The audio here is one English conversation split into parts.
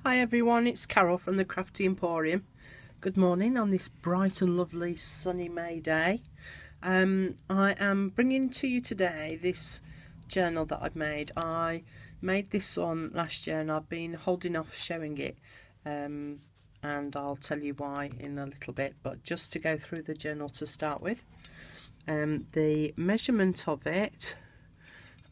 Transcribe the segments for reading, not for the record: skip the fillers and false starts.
Hi everyone, it's Carol from the Crafty Emporium. Good morning on this bright and lovely sunny May day. I am bringing to you today this journal that I've made. I made this one last year and I've been holding off showing it, and I'll tell you why in a little bit, but just to go through the journal to start with. The measurement of it,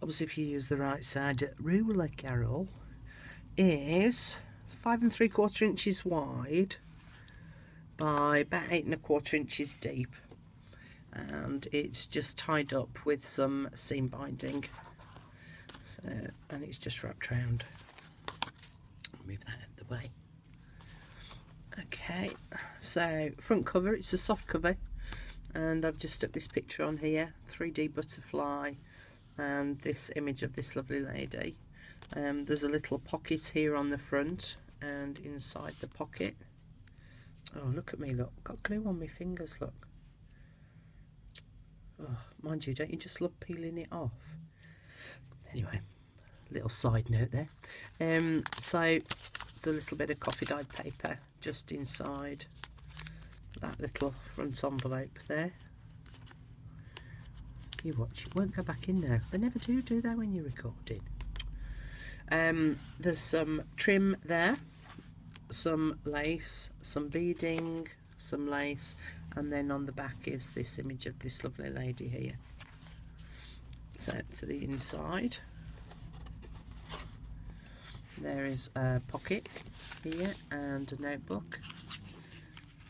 obviously if you use the right side ruler, Carol, is 5 3/4 inches wide by about 8 1/4 inches deep, and it's just tied up with some seam binding, so, and it's just wrapped around. I'll move that out of the way. Okay, so front cover, it's a soft cover, and I've just stuck this picture on here, 3D butterfly, and this image of this lovely lady. There's a little pocket here on the front, and inside the pocket, oh look at me, look, got glue on my fingers, look. Oh, mind you, don't you just love peeling it off? Anyway, little side note there. So there's a little bit of coffee dyed paper just inside that little front envelope there. You watch, it won't go back in now. They never do they, when you're recording? There's some trim there, some lace, some beading, some lace, and then on the back is this image of this lovely lady here. So to the inside there is a pocket here and a notebook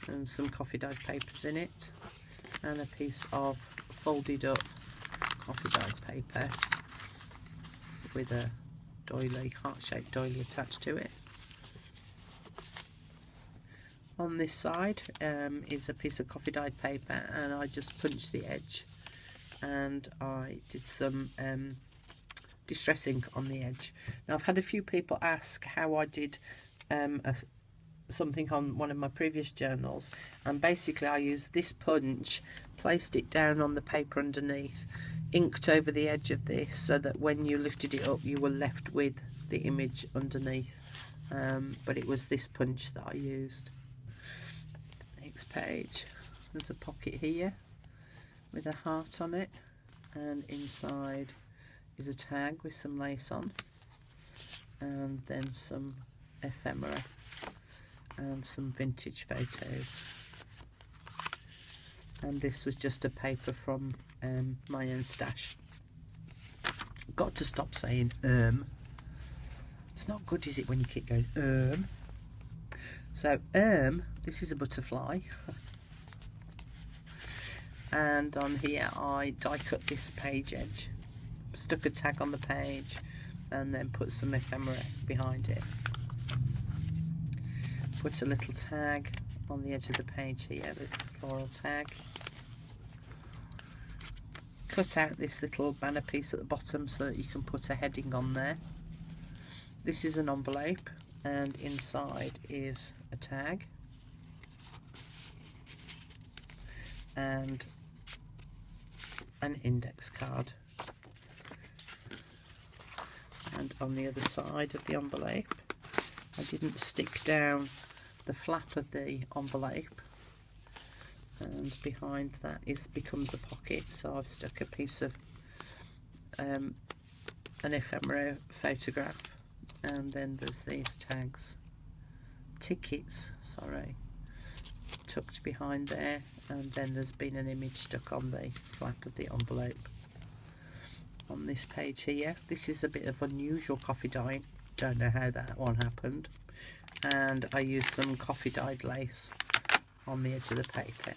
and some coffee dyed papers in it, and a piece of folded up coffee dyed paper with a doily, heart-shaped doily attached to it. On this side is a piece of coffee dyed paper, and I just punched the edge, and I did some distressing on the edge. Now I've had a few people ask how I did something on one of my previous journals, and basically I used this punch, placed it down on the paper underneath, inked over the edge of this so that when you lifted it up you were left with the image underneath, but it was this punch that I used. Next page, there's a pocket here with a heart on it, and inside is a tag with some lace on, and then some ephemera and some vintage photos. And this was just a paper from my own stash. Got to stop saying it's not good, is it, when you keep going So this is a butterfly and on here I die cut this page edge, stuck a tag on the page, and then put some ephemera behind it. Put a little tag on the edge of the page here, the floral tag. Cut out this little banner piece at the bottom so that you can put a heading on there. This is an envelope, and inside is a tag and an index card. And on the other side of the envelope, I didn't stick down the flap of the envelope, and behind that becomes a pocket, so I've stuck a piece of an ephemera photograph, and then there's these tickets, sorry, tucked behind there, and then there's been an image stuck on the flap of the envelope. On this page here, this is a bit of unusual coffee dye, don't know how that one happened, and I used some coffee dyed lace on the edge of the paper.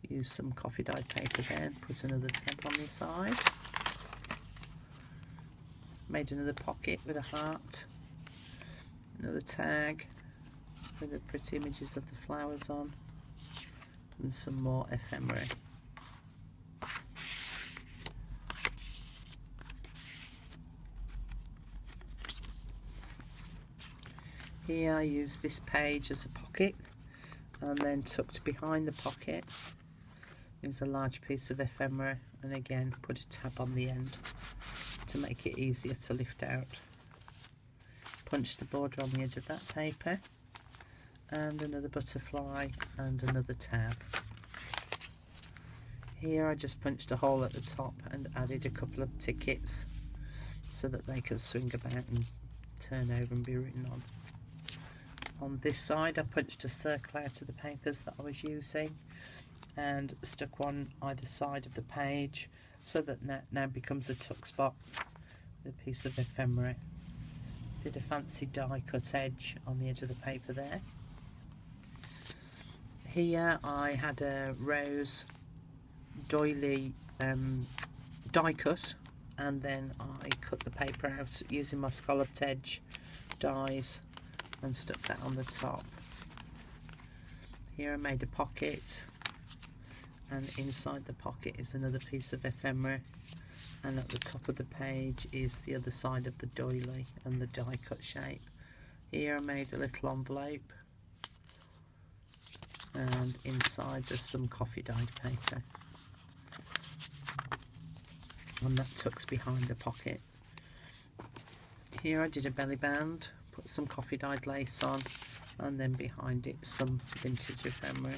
Use some coffee dyed paper there, put another tag on the side. Made another pocket with a heart, another tag with the pretty images of the flowers on, and some more ephemera. Here I use this page as a pocket, and then tucked behind the pocket is a large piece of ephemera, and again put a tab on the end to make it easier to lift out. punched the border on the edge of that paper, and another butterfly and another tab. Here I just punched a hole at the top and added a couple of tickets so that they can swing about and turn over and be written on. On this side I punched a circle out of the papers that I was using and stuck one either side of the page so that that now becomes a tuck spot with a piece of ephemera. Did a fancy die cut edge on the edge of the paper there. Here I had a rose doily die cut, and then I cut the paper out using my scalloped edge dies and stuck that on the top. Here I made a pocket, and inside the pocket is another piece of ephemera, and at the top of the page is the other side of the doily and the die cut shape. Here I made a little envelope, and inside there's some coffee dyed paper, and that tucks behind the pocket. Here I did a belly band, put some coffee dyed lace on, and then behind it some vintage ephemera.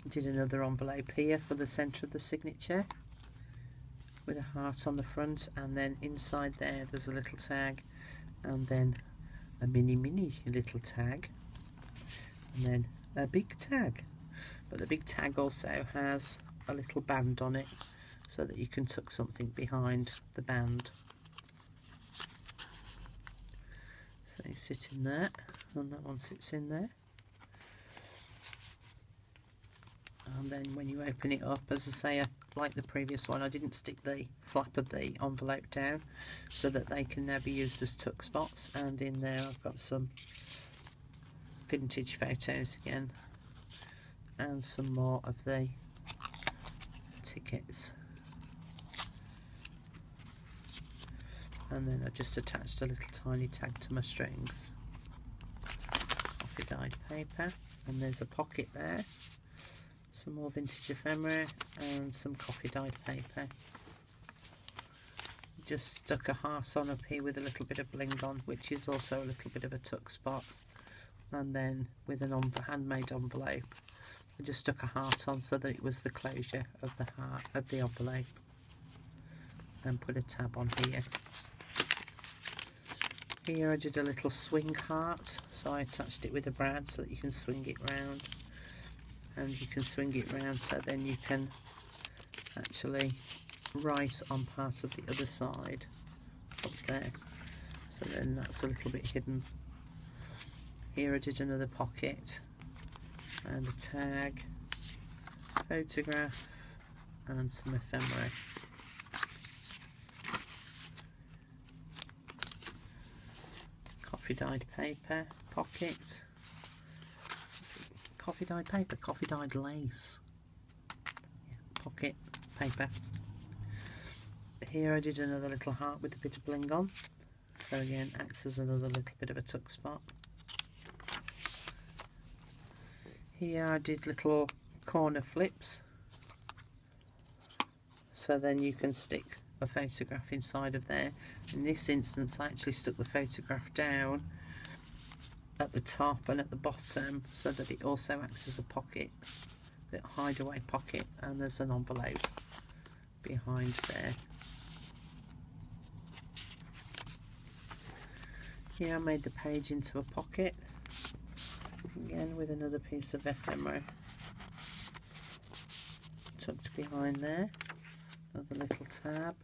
Did another envelope here for the centre of the signature with a heart on the front, and then inside there's a little tag, and then a mini little tag, and then a big tag. But the big tag also has a little band on it so that you can tuck something behind the band. So you sit in there, and that one sits in there. And then when you open it up, as I say, like the previous one, I didn't stick the flap of the envelope down so that they can now be used as tuck spots. And in there I've got some vintage photos again, and some more of the tickets. And then I just attached a little tiny tag to my strings. Coffee dyed paper, and there's a pocket there. Some more vintage ephemera and some coffee dyed paper. Just stuck a heart on up here with a little bit of bling on, which is also a little bit of a tuck spot. And then with an handmade envelope, I just stuck a heart on so that it was the closure of the heart of the envelope, and put a tab on here. Here I did a little swing heart, so I attached it with a brad so that you can swing it round, and you can swing it round so then you can actually write on part of the other side up there, so then that's a little bit hidden. Here I did another pocket and a tag, photograph, and some ephemera. Coffee dyed paper, pocket, coffee dyed paper, coffee dyed lace, pocket, paper. Here I did another little heart with a bit of bling on, so again acts as another little bit of a tuck spot. Here I did little corner flips, so then you can stick a photograph inside of there. In this instance I actually stuck the photograph down at the top and at the bottom so that it also acts as a pocket, a hideaway pocket, and there's an envelope behind there. Here I made the page into a pocket, again with another piece of ephemera tucked behind there, another little tab.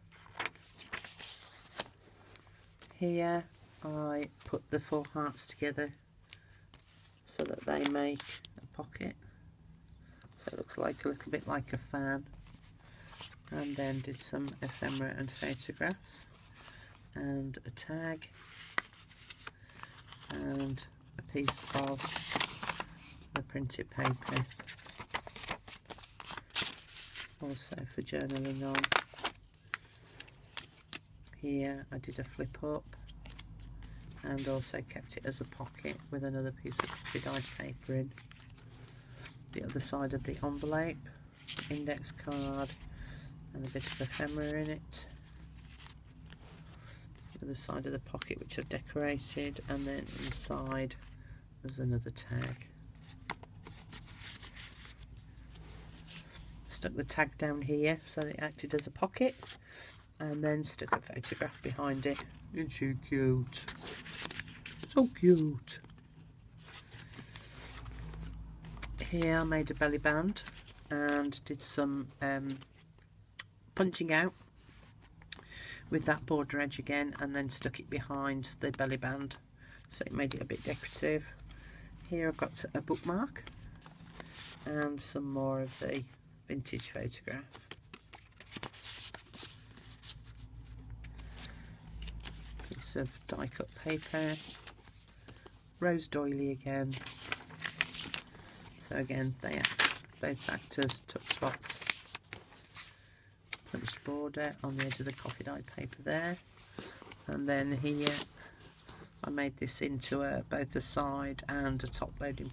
Here I put the 4 hearts together so that they make a pocket, so it looks like a little bit like a fan, and then did some ephemera and photographs and a tag and a piece of the printed paper, also for journaling on. Here I did a flip up and also kept it as a pocket with another piece of coffee dyed paper in. The other side of the envelope, index card and a bit of ephemera in it. for the side of the pocket, which I've decorated, and then inside there's another tag. Stuck the tag down here so that it acted as a pocket, and then stuck a photograph behind it. Isn't she cute? So cute. Here I made a belly band and did some punching out with that border edge again, and then stuck it behind the belly band, so it made it a bit decorative. Here I've got a bookmark and some more of the vintage photograph. Piece of die cut paper, rose doily again, so again they both act as tuck spots. Punched border on the edge of the coffee dye paper there, and then here I made this into both a side and a top loading